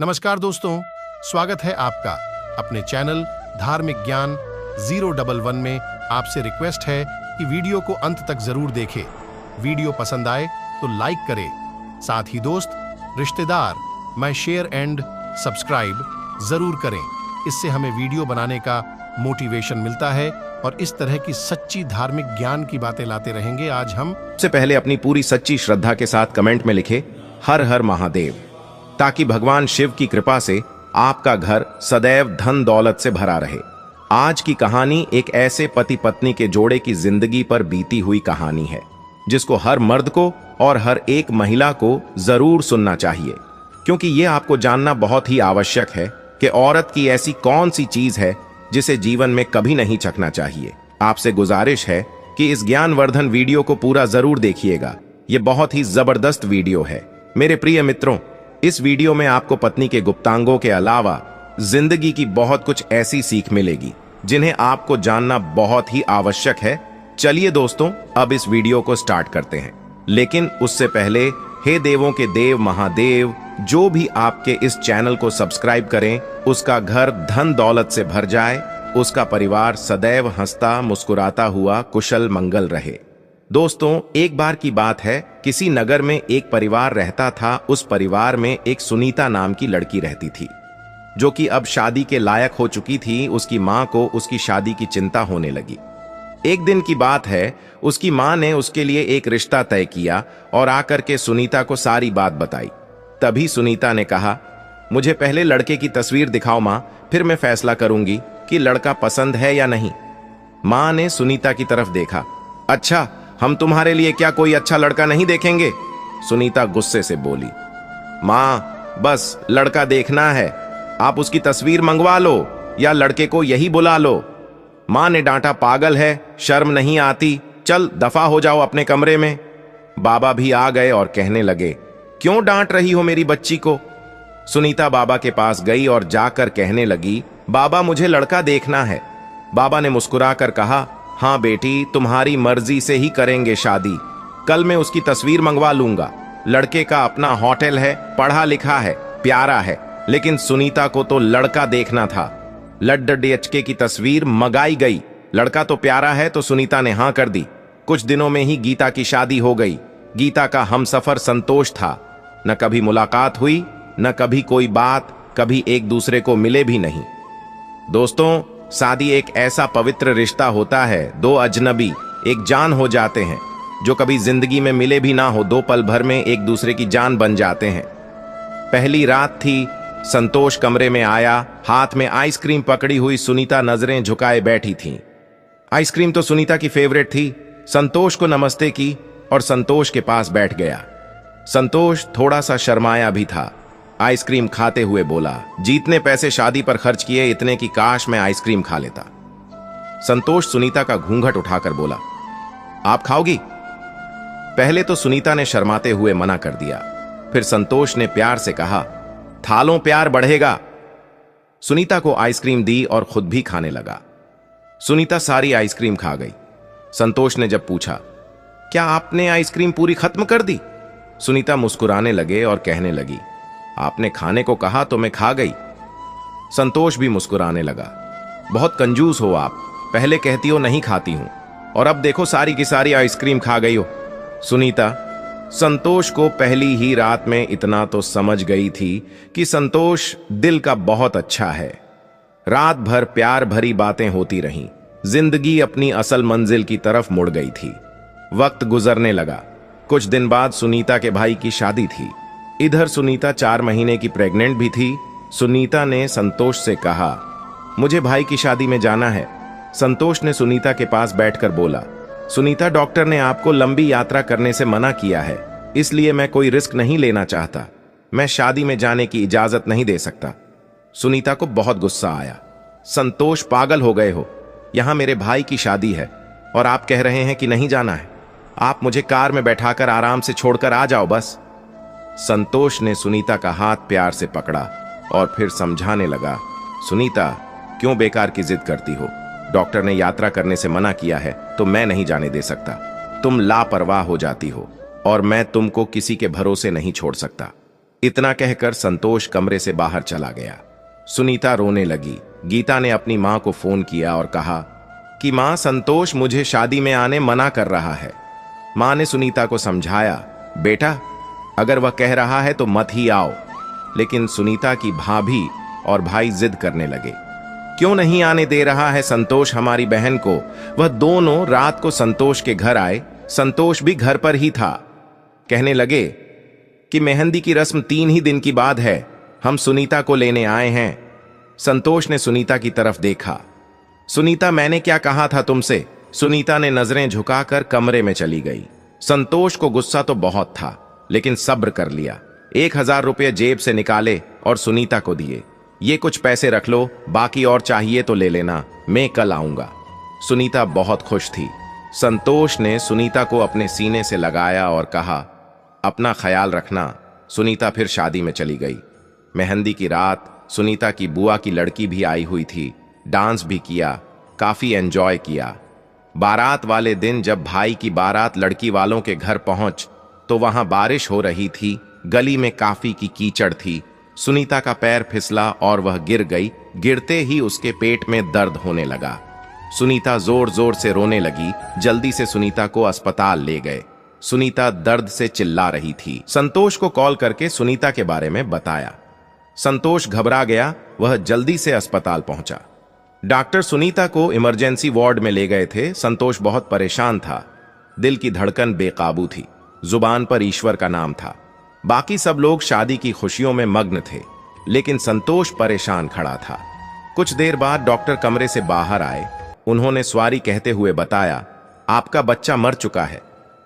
नमस्कार दोस्तों, स्वागत है आपका अपने चैनल धार्मिक ज्ञान 011 में। आपसे रिक्वेस्ट है कि वीडियो को अंत तक जरूर देखें। वीडियो पसंद आए तो लाइक करें। साथ ही दोस्त, रिश्तेदार में शेयर एंड सब्सक्राइब जरूर करें। इससे हमें वीडियो बनाने का मोटिवेशन मिलता है और इस तरह की सच्ची धार्मिक ज्ञान की बातें लाते रहेंगे। आज हम सबसे पहले अपनी पूरी सच्ची श्रद्धा के साथ कमेंट में लिखे हर हर महादेव, ताकि भगवान शिव की कृपा से आपका घर सदैव धन दौलत से भरा रहे। आज की कहानी एक ऐसे पति पत्नी के जोड़े की जिंदगी पर बीती हुई कहानी है, जिसको हर मर्द को और हर एक महिला को जरूर सुनना चाहिए, क्योंकि ये आपको जानना बहुत ही आवश्यक है कि औरत की ऐसी कौन सी चीज है जिसे जीवन में कभी नहीं चखना चाहिए। आपसे गुजारिश है कि इस ज्ञानवर्धन वीडियो को पूरा जरूर देखिएगा। ये बहुत ही जबरदस्त वीडियो है। मेरे प्रिय मित्रों, इस वीडियो में आपको पत्नी के गुप्तांगों के अलावा जिंदगी की बहुत कुछ ऐसी सीख मिलेगी जिन्हें आपको जानना बहुत ही आवश्यक है। चलिए दोस्तों, अब इस वीडियो को स्टार्ट करते हैं। लेकिन उससे पहले, हे देवों के देव महादेव, जो भी आपके इस चैनल को सब्सक्राइब करें, उसका घर धन दौलत से भर जाए, उसका परिवार सदैव हंसता मुस्कुराता हुआ कुशल मंगल रहे। दोस्तों, एक बार की बात है, किसी नगर में एक परिवार रहता था। उस परिवार में एक सुनीता नाम की लड़की रहती थी, जो कि अब शादी के लायक हो चुकी थी। उसकी मां को उसकी शादी की चिंता होने लगी। एक दिन की बात है, उसकी मां ने उसके लिए एक रिश्ता तय किया और आकर के सुनीता को सारी बात बताई। तभी सुनीता ने कहा, मुझे पहले लड़के की तस्वीर दिखाओ मां, फिर मैं फैसला करूंगी कि लड़का पसंद है या नहीं। मां ने सुनीता की तरफ देखा। अच्छा, हम तुम्हारे लिए क्या कोई अच्छा लड़का नहीं देखेंगे? सुनीता गुस्से से बोली। मां, बस लड़का देखना है, आप उसकी तस्वीर मंगवा लो या लड़के को यही बुला लो। मां ने डांटा, पागल है, शर्म नहीं आती, चल दफा हो जाओ अपने कमरे में। बाबा भी आ गए और कहने लगे, क्यों डांट रही हो मेरी बच्ची को? सुनीता बाबा के पास गई और जाकर कहने लगी, बाबा मुझे लड़का देखना है। बाबा ने मुस्कुराकर कहा, हाँ बेटी, तुम्हारी मर्जी से ही करेंगे शादी। कल मैं उसकी तस्वीर मंगवा लूंगा। लड़के का अपना होटल है, पढ़ा लिखा है, प्यारा है। लेकिन सुनीता को तो लड़का देखना था। लड्डू की तस्वीर मंगाई गई। लड़का तो प्यारा है तो सुनीता ने हाँ कर दी। कुछ दिनों में ही गीता की शादी हो गई। गीता का हमसफर संतोष था। न कभी मुलाकात हुई, न कभी कोई बात, कभी एक दूसरे को मिले भी नहीं। दोस्तों, शादी एक ऐसा पवित्र रिश्ता होता है, दो अजनबी एक जान हो जाते हैं, जो कभी जिंदगी में मिले भी ना हो, दो पल भर में एक दूसरे की जान बन जाते हैं। पहली रात थी। संतोष कमरे में आया, हाथ में आइसक्रीम पकड़ी हुई सुनीता नजरें झुकाए बैठी थी। आइसक्रीम तो सुनीता की फेवरेट थी। संतोष को नमस्ते की और संतोष के पास बैठ गया। संतोष थोड़ा सा शर्माया भी था। आइसक्रीम खाते हुए बोला, जितने पैसे शादी पर खर्च किए, इतने की काश मैं आइसक्रीम खा लेता। संतोष सुनीता का घूंघट उठाकर बोला, आप खाओगी? पहले तो सुनीता ने शर्माते हुए मना कर दिया। फिर संतोष ने प्यार से कहा, थालों प्यार बढ़ेगा। सुनीता को आइसक्रीम दी और खुद भी खाने लगा। सुनीता सारी आइसक्रीम खा गई। संतोष ने जब पूछा, क्या आपने आइसक्रीम पूरी खत्म कर दी? सुनीता मुस्कुराने लगे और कहने लगी, आपने खाने को कहा तो मैं खा गई। संतोष भी मुस्कुराने लगा। बहुत कंजूस हो आप, पहले कहती हो नहीं खाती हूं और अब देखो सारी की सारी आइसक्रीम खा गई हो। सुनीता संतोष को पहली ही रात में इतना तो समझ गई थी कि संतोष दिल का बहुत अच्छा है। रात भर प्यार भरी बातें होती रहीं। जिंदगी अपनी असल मंजिल की तरफ मुड़ गई थी। वक्त गुजरने लगा। कुछ दिन बाद सुनीता के भाई की शादी थी। इधर सुनीता 4 महीने की प्रेग्नेंट भी थी। सुनीता ने संतोष से कहा, मुझे भाई की शादी में जाना है। संतोष ने सुनीता के पास बैठकर बोला, सुनीता, डॉक्टर ने आपको लंबी यात्रा करने से मना किया है, इसलिए मैं कोई रिस्क नहीं लेना चाहता। मैं शादी में जाने की इजाजत नहीं दे सकता। सुनीता को बहुत गुस्सा आया। संतोष, पागल हो गए हो? यहां मेरे भाई की शादी है और आप कह रहे हैं कि नहीं जाना है। आप मुझे कार में बैठाकर आराम से छोड़कर आ जाओ बस। संतोष ने सुनीता का हाथ प्यार से पकड़ा और फिर समझाने लगा, सुनीता, क्यों बेकार की जिद करती हो? डॉक्टर ने यात्रा करने से मना किया है तो मैं नहीं जाने दे सकता। तुम लापरवाह हो जाती हो और मैं तुमको किसी के भरोसे नहीं छोड़ सकता। इतना कहकर संतोष कमरे से बाहर चला गया। सुनीता रोने लगी। गीता ने अपनी मां को फोन किया और कहा कि मां, संतोष मुझे शादी में आने मना कर रहा है। मां ने सुनीता को समझाया, बेटा अगर वह कह रहा है तो मत ही आओ। लेकिन सुनीता की भाभी और भाई जिद करने लगे। क्यों नहीं आने दे रहा है संतोष हमारी बहन को? वह दोनों रात को संतोष के घर आए। संतोष भी घर पर ही था। कहने लगे कि मेहंदी की रस्म 3 ही दिन की बाद है, हम सुनीता को लेने आए हैं। संतोष ने सुनीता की तरफ देखा। सुनीता, मैंने क्या कहा था तुमसे? सुनीता ने नजरें झुकाकर कमरे में चली गई। संतोष को गुस्सा तो बहुत था, लेकिन सब्र कर लिया। 1000 रुपये जेब से निकाले और सुनीता को दिए। ये कुछ पैसे रख लो, बाकी और चाहिए तो ले लेना, मैं कल आऊंगा। सुनीता बहुत खुश थी। संतोष ने सुनीता को अपने सीने से लगाया और कहा, अपना ख्याल रखना। सुनीता फिर शादी में चली गई। मेहंदी की रात सुनीता की बुआ की लड़की भी आई हुई थी। डांस भी किया, काफी एंजॉय किया। बारात वाले दिन जब भाई की बारात लड़की वालों के घर पहुंच तो वहां बारिश हो रही थी। गली में काफी की कीचड़ थी। सुनीता का पैर फिसला और वह गिर गई। गिरते ही उसके पेट में दर्द होने लगा। सुनीता जोर जोर से रोने लगी। जल्दी से सुनीता को अस्पताल ले गए। सुनीता दर्द से चिल्ला रही थी। संतोष को कॉल करके सुनीता के बारे में बताया। संतोष घबरा गया। वह जल्दी से अस्पताल पहुंचा। डॉक्टर सुनीता को इमरजेंसी वार्ड में ले गए थे। संतोष बहुत परेशान था। दिल की धड़कन बेकाबू थी। जुबान पर ईश्वर का नाम था। बाकी सब लोग शादी की खुशियों में मग्न थे, लेकिन संतोष परेशान खड़ा था। कुछ देर बाद डॉक्टर कमरे से बाहर आए। उन्होंने सॉरी कहते हुए बताया, आपका बच्चा मर चुका है।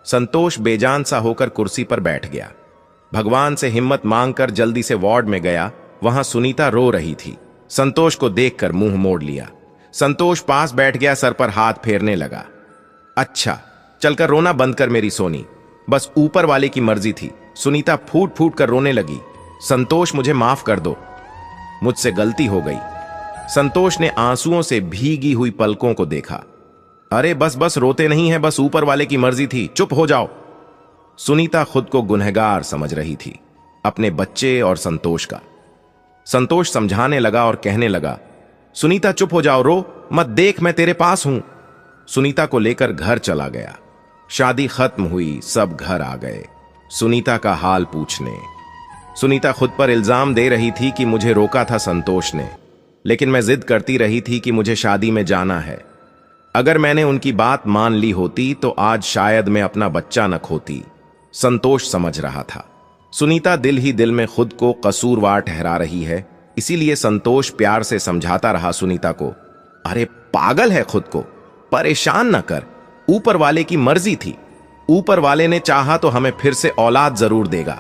संतोष बेजान सा होकर कुर्सी पर बैठ गया। भगवान से हिम्मत मांगकर जल्दी से वार्ड में गया। वहां सुनीता रो रही थी। संतोष को देखकर मुंह मोड़ लिया। संतोष पास बैठ गया, सर पर हाथ फेरने लगा। अच्छा, चलकर रोना बंद कर मेरी सोनी, बस ऊपर वाले की मर्जी थी। सुनीता फूट फूट कर रोने लगी। संतोष, मुझे माफ कर दो, मुझसे गलती हो गई। संतोष ने आंसुओं से भीगी हुई पलकों को देखा। अरे बस बस, रोते नहीं है, बस ऊपर वाले की मर्जी थी, चुप हो जाओ। सुनीता खुद को गुनहगार समझ रही थी, अपने बच्चे और संतोष का। संतोष समझाने लगा और कहने लगा, सुनीता चुप हो जाओ, रो मत, देख मैं तेरे पास हूं। सुनीता को लेकर घर चला गया। शादी खत्म हुई, सब घर आ गए सुनीता का हाल पूछने। सुनीता खुद पर इल्जाम दे रही थी कि मुझे रोका था संतोष ने, लेकिन मैं जिद करती रही थी कि मुझे शादी में जाना है। अगर मैंने उनकी बात मान ली होती तो आज शायद मैं अपना बच्चा न खोती। संतोष समझ रहा था सुनीता दिल ही दिल में खुद को कसूरवार ठहरा रही है, इसीलिए संतोष प्यार से समझाता रहा सुनीता को, अरे पागल है, खुद को परेशान न कर, ऊपर वाले की मर्जी थी, ऊपर वाले ने चाहा तो हमें फिर से औलाद जरूर देगा।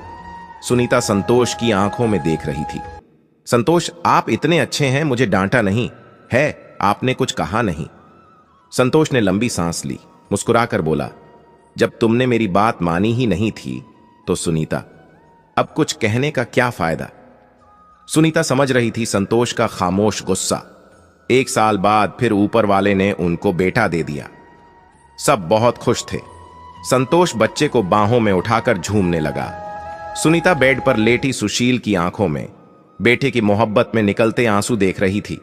सुनीता संतोष की आंखों में देख रही थी। संतोष, आप इतने अच्छे हैं, मुझे डांटा नहीं है, आपने कुछ कहा नहीं। संतोष ने लंबी सांस ली, मुस्कुराकर बोला, जब तुमने मेरी बात मानी ही नहीं थी तो सुनीता, अब कुछ कहने का क्या फायदा। सुनीता समझ रही थी संतोष का खामोश गुस्सा। 1 साल बाद फिर ऊपर वाले ने उनको बेटा दे दिया। सब बहुत खुश थे। संतोष बच्चे को बाहों में उठाकर झूमने लगा। सुनीता बेड पर लेटी सुशील की आंखों में बेटे की मोहब्बत में निकलते आंसू देख रही थी।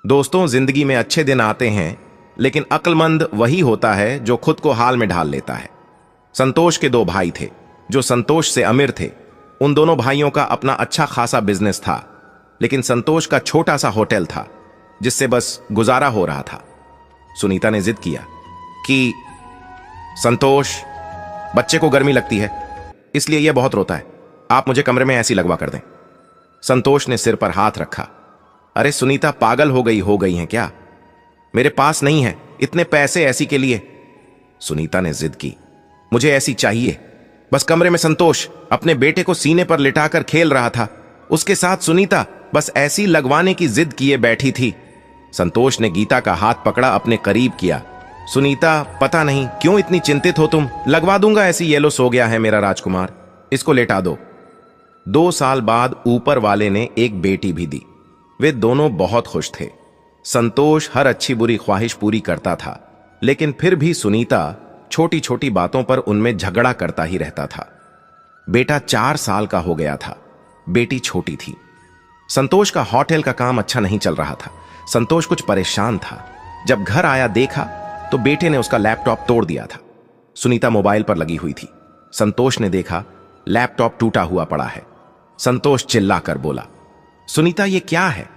दोस्तों, जिंदगी में अच्छे दिन आते हैं, लेकिन अक्लमंद वही होता है जो खुद को हाल में ढाल लेता है। संतोष के 2 भाई थे जो संतोष से अमीर थे। उन दोनों भाइयों का अपना अच्छा खासा बिजनेस था, लेकिन संतोष का छोटा सा होटल था जिससे बस गुजारा हो रहा था। सुनीता ने जिद किया कि संतोष, बच्चे को गर्मी लगती है, इसलिए यह बहुत रोता है, आप मुझे कमरे में ऐसी लगवा कर दें। संतोष ने सिर पर हाथ रखा। अरे सुनीता, पागल हो गई हैं क्या? मेरे पास नहीं है इतने पैसे ऐसी के लिए। सुनीता ने जिद की, मुझे ऐसी चाहिए। बस कमरे में संतोष अपने बेटे को सीने पर लिटाकर खेल रहा था, उसके साथ सुनीता बस ऐसी लगवाने की जिद किए बैठी थी। संतोष ने गीता का हाथ पकड़ा, अपने करीब किया। सुनीता, पता नहीं क्यों इतनी चिंतित हो तुम, लगवा दूंगा ऐसी, येलो सो गया है मेरा राजकुमार, इसको लेटा दो। 2 साल बाद ऊपर वाले ने एक बेटी भी दी। वे दोनों बहुत खुश थे। संतोष हर अच्छी बुरी ख्वाहिश पूरी करता था, लेकिन फिर भी सुनीता छोटी छोटी बातों पर उनमें झगड़ा करता ही रहता था। बेटा 4 साल का हो गया था, बेटी छोटी थी। संतोष का होटल का काम अच्छा नहीं चल रहा था। संतोष कुछ परेशान था। जब घर आया देखा तो बेटे ने उसका लैपटॉप तोड़ दिया था। सुनीता मोबाइल पर लगी हुई थी। संतोष ने देखा लैपटॉप टूटा हुआ पड़ा है। संतोष चिल्लाकर बोला, सुनीता ये क्या है?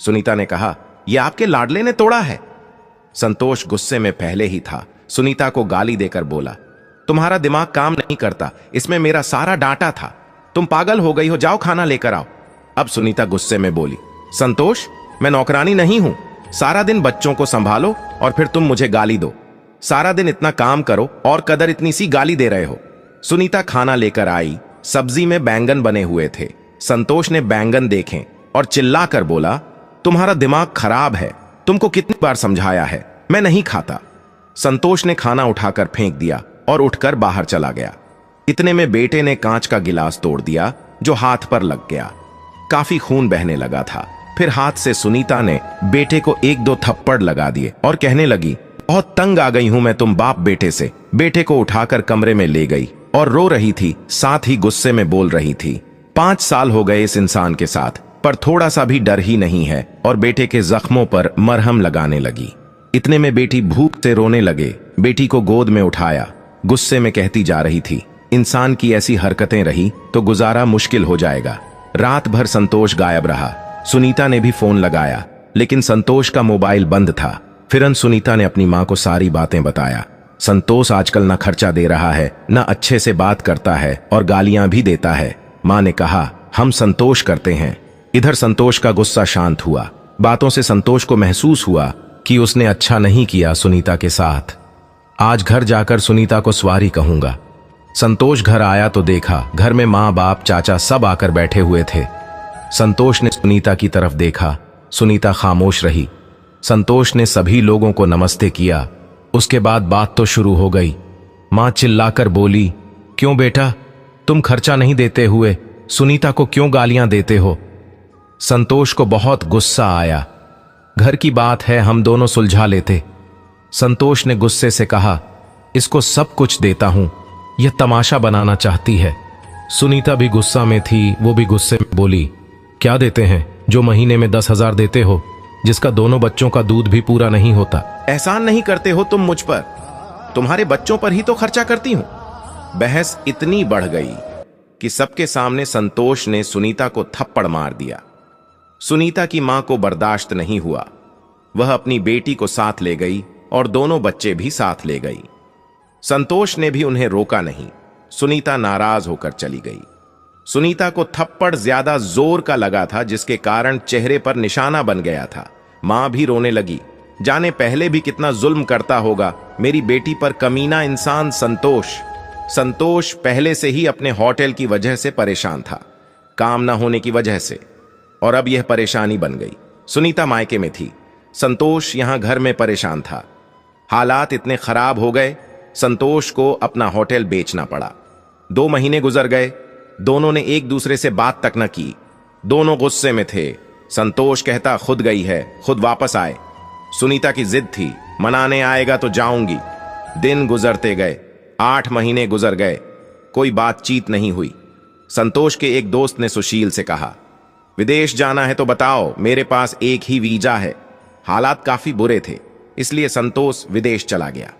सुनीता ने कहा, यह आपके लाडले ने तोड़ा है। संतोष गुस्से में पहले ही था। सुनीता को गाली देकर बोला, तुम्हारा दिमाग काम नहीं करता, इसमें मेरा सारा डाटा था। तुम पागल हो गई हो, जाओ खाना लेकर आओ। अब सुनीता गुस्से में बोली, संतोष मैं नौकरानी नहीं हूं। सारा दिन बच्चों को संभालो और फिर तुम मुझे गाली दो। सारा दिन इतना काम करो और कदर इतनी सी गाली दे रहे हो। सुनीता खाना लेकर आई। सब्जी में बैंगन बने हुए थे। संतोष ने बैंगन देखे और चिल्लाकर बोला, तुम्हारा दिमाग खराब है, तुमको कितनी बार समझाया है, मैं नहीं खाता। संतोष ने खाना उठाकर फेंक दिया और उठकर बाहर चला गया। इतने में बेटे ने कांच का गिलास तोड़ दिया जो हाथ पर लग गया। काफी खून बहने लगा था। फिर हाथ से सुनीता ने बेटे को 1-2 थप्पड़ लगा दिए और कहने लगी, बहुत तंग आ गई हूं मैं तुम बाप बेटे से। बेटे को उठाकर कमरे में ले गई और रो रही थी, साथ ही गुस्से में बोल रही थी, 5 साल हो गए इस इंसान के साथ, पर थोड़ा सा भी डर ही नहीं है। और बेटे के जख्मों पर मरहम लगाने लगी। इतने में बेटी भूख से रोने लगे। बेटी को गोद में उठाया। गुस्से में कहती जा रही थी, इंसान की ऐसी हरकतें रही तो गुजारा मुश्किल हो जाएगा। रात भर संतोष गायब रहा। सुनीता ने भी फोन लगाया लेकिन संतोष का मोबाइल बंद था। फिर सुनीता ने अपनी मां को सारी बातें बताया। संतोष आजकल ना खर्चा दे रहा है, ना अच्छे से बात करता है और गालियां भी देता है। मां ने कहा, हम संतोष करते हैं। इधर संतोष का गुस्सा शांत हुआ। बातों से संतोष को महसूस हुआ कि उसने अच्छा नहीं किया सुनीता के साथ। आज घर जाकर सुनीता को सॉरी कहूंगा। संतोष घर आया तो देखा घर में मां बाप चाचा सब आकर बैठे हुए थे। संतोष ने सुनीता की तरफ देखा। सुनीता खामोश रही। संतोष ने सभी लोगों को नमस्ते किया। उसके बाद बात तो शुरू हो गई। मां चिल्लाकर बोली, क्यों बेटा, तुम खर्चा नहीं देते हुए सुनीता को क्यों गालियां देते हो? संतोष को बहुत गुस्सा आया। घर की बात है, हम दोनों सुलझा लेते। संतोष ने गुस्से से कहा, इसको सब कुछ देता हूं, यह तमाशा बनाना चाहती है। सुनीता भी गुस्सा में थी। वो भी गुस्से में बोली, क्या देते हैं जो महीने में 10,000 देते हो, जिसका दोनों बच्चों का दूध भी पूरा नहीं होता? एहसान नहीं करते हो तुम मुझ पर, तुम्हारे बच्चों पर ही तो खर्चा करती हूं। बहस इतनी बढ़ गई कि सबके सामने संतोष ने सुनीता को थप्पड़ मार दिया। सुनीता की मां को बर्दाश्त नहीं हुआ। वह अपनी बेटी को साथ ले गई और दोनों बच्चे भी साथ ले गई। संतोष ने भी उन्हें रोका नहीं। सुनीता नाराज होकर चली गई। सुनीता को थप्पड़ ज्यादा जोर का लगा था, जिसके कारण चेहरे पर निशाना बन गया था। मां भी रोने लगी। जाने पहले भी कितना जुल्म करता होगा मेरी बेटी पर कमीना इंसान संतोष। संतोष पहले से ही अपने होटल की वजह से परेशान था, काम ना होने की वजह से, और अब यह परेशानी बन गई। सुनीता मायके में थी, संतोष यहां घर में परेशान था। हालात इतने खराब हो गए, संतोष को अपना होटल बेचना पड़ा। 2 महीने गुजर गए। दोनों ने एक दूसरे से बात तक न की। दोनों गुस्से में थे। संतोष कहता, खुद गई है, खुद वापस आए। सुनीता की जिद थी, मनाने आएगा तो जाऊंगी। दिन गुजरते गए। 8 महीने गुजर गए। कोई बातचीत नहीं हुई। संतोष के एक दोस्त ने सुशील से कहा, विदेश जाना है तो बताओ, मेरे पास एक ही वीजा है। हालात काफी बुरे थे, इसलिए संतोष विदेश चला गया।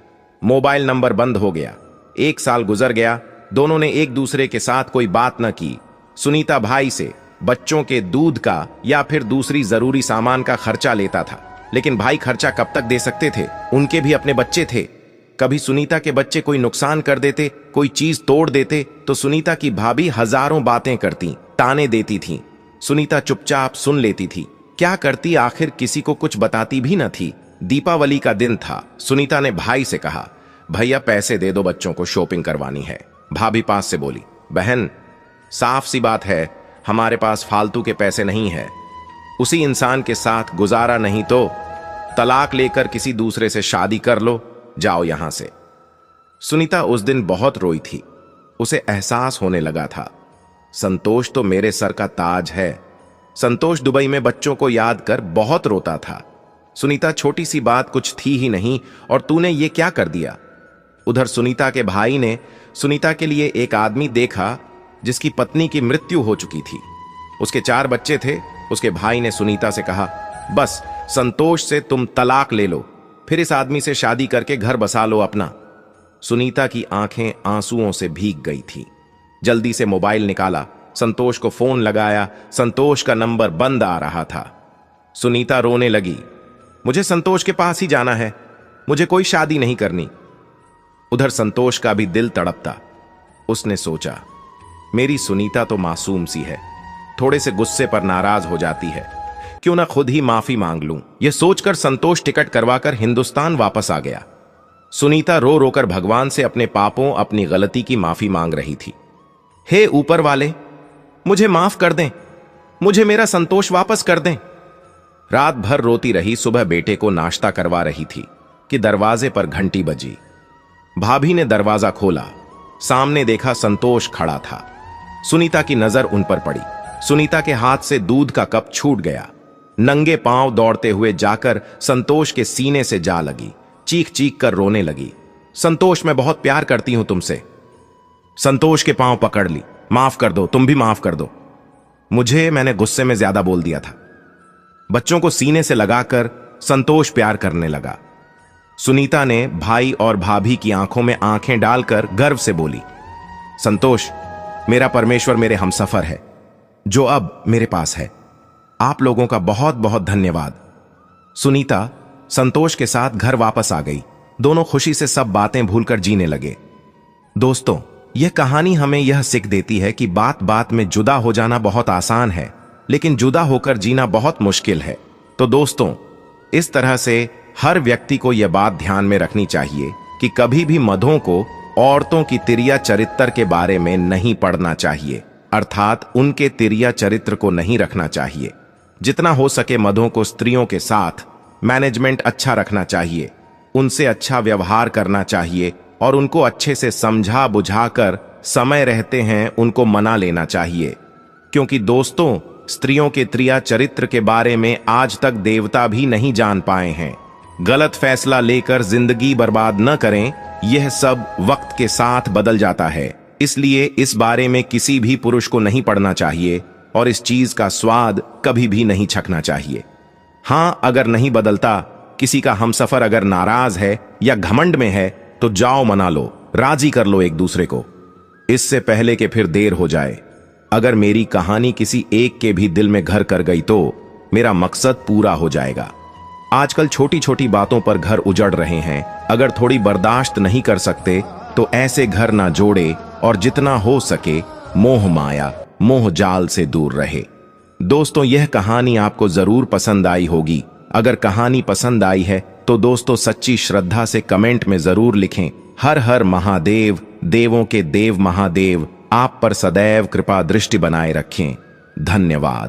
मोबाइल नंबर बंद हो गया। 1 साल गुजर गया। दोनों ने एक दूसरे के साथ कोई बात न की। सुनीता भाई से बच्चों के दूध का या फिर दूसरी जरूरी सामान का खर्चा लेता था, लेकिन भाई खर्चा कब तक दे सकते थे? उनके भी अपने बच्चे थे। कभी सुनीता के बच्चे कोई नुकसान कर देते, कोई चीज तोड़ देते, तो सुनीता की भाभी हजारों बातें करती, ताने देती थीं। सुनीता चुपचाप सुन लेती थी। क्या करती, आखिर किसी को कुछ बताती भी न थी। दीपावली का दिन था। सुनीता ने भाई से कहा, भैया पैसे दे दो, बच्चों को शॉपिंग करवानी है। भाभी पास से बोली, बहन साफ सी बात है, हमारे पास फालतू के पैसे नहीं है। उसी इंसान के साथ गुजारा नहीं तो तलाक लेकर किसी दूसरे से शादी कर लो, जाओ यहां से। सुनीता उस दिन बहुत रोई थी। उसे एहसास होने लगा था, संतोष तो मेरे सर का ताज है। संतोष दुबई में बच्चों को याद कर बहुत रोता था। सुनीता, छोटी सी बात कुछ थी ही नहीं और तूने ये क्या कर दिया? उधर सुनीता के भाई ने सुनीता के लिए एक आदमी देखा जिसकी पत्नी की मृत्यु हो चुकी थी। उसके 4 बच्चे थे। उसके भाई ने सुनीता से कहा, बस संतोष से तुम तलाक ले लो, फिर इस आदमी से शादी करके घर बसा लो अपना। सुनीता की आंखें आंसुओं से भीग गई थी। जल्दी से मोबाइल निकाला, संतोष को फोन लगाया। संतोष का नंबर बंद आ रहा था। सुनीता रोने लगी, मुझे संतोष के पास ही जाना है, मुझे कोई शादी नहीं करनी। उधर संतोष का भी दिल तड़पता। उसने सोचा, मेरी सुनीता तो मासूम सी है, थोड़े से गुस्से पर नाराज हो जाती है, क्यों ना खुद ही माफी मांग लूं। यह सोचकर संतोष टिकट करवाकर हिंदुस्तान वापस आ गया। सुनीता रो रोकर भगवान से अपने पापों, अपनी गलती की माफी मांग रही थी। हे ऊपर वाले, मुझे माफ कर दें, मुझे मेरा संतोष वापस कर दें। रात भर रोती रही। सुबह बेटे को नाश्ता करवा रही थी कि दरवाजे पर घंटी बजी। भाभी ने दरवाजा खोला। सामने देखा संतोष खड़ा था। सुनीता की नजर उन पर पड़ी। सुनीता के हाथ से दूध का कप छूट गया। नंगे पांव दौड़ते हुए जाकर संतोष के सीने से जा लगी। चीख चीख कर रोने लगी, संतोष मैं बहुत प्यार करती हूं तुमसे। संतोष के पांव पकड़ ली, माफ कर दो, तुम भी माफ कर दो, मैंने गुस्से में ज्यादा बोल दिया था। बच्चों को सीने से लगाकर संतोष प्यार करने लगा। सुनीता ने भाई और भाभी की आंखों में आंखें डालकर गर्व से बोली, संतोष मेरा परमेश्वर मेरे हमसफर है जो अब मेरे पास है। आप लोगों का बहुत बहुत धन्यवाद। सुनीता संतोष के साथ घर वापस आ गई। दोनों खुशी से सब बातें भूलकर जीने लगे। दोस्तों, यह कहानी हमें यह सीख देती है कि बात बात में जुदा हो जाना बहुत आसान है, लेकिन जुदा होकर जीना बहुत मुश्किल है। तो दोस्तों, इस तरह से हर व्यक्ति को यह बात ध्यान में रखनी चाहिए कि कभी भी मधों को औरतों की तिरिया चरित्र के बारे में नहीं पढ़ना चाहिए, अर्थात उनके तिरिया चरित्र को नहीं रखना चाहिए। जितना हो सके मधों को स्त्रियों के साथ मैनेजमेंट अच्छा रखना चाहिए, उनसे अच्छा व्यवहार करना चाहिए और उनको अच्छे से समझा बुझाकर समय रहते हैं उनको मना लेना चाहिए। क्योंकि दोस्तों, स्त्रियों के त्रिया चरित्र के बारे में आज तक देवता भी नहीं जान पाए हैं। गलत फैसला लेकर जिंदगी बर्बाद न करें, यह सब वक्त के साथ बदल जाता है। इसलिए इस बारे में किसी भी पुरुष को नहीं पढ़ना चाहिए और इस चीज का स्वाद कभी भी नहीं चखना चाहिए। हां, अगर नहीं बदलता, किसी का हमसफर अगर नाराज है या घमंड में है तो जाओ मना लो, राजी कर लो एक दूसरे को, इससे पहले कि फिर देर हो जाए। अगर मेरी कहानी किसी एक के भी दिल में घर कर गई तो मेरा मकसद पूरा हो जाएगा। आजकल छोटी छोटी बातों पर घर उजड़ रहे हैं। अगर थोड़ी बर्दाश्त नहीं कर सकते तो ऐसे घर ना जोड़े और जितना हो सके मोह माया, मोह जाल से दूर रहे। दोस्तों, यह कहानी आपको जरूर पसंद आई होगी। अगर कहानी पसंद आई है तो दोस्तों सच्ची श्रद्धा से कमेंट में जरूर लिखें, हर हर महादेव, देवों के देव महादेव आप पर सदैव कृपा दृष्टि बनाए रखें। धन्यवाद।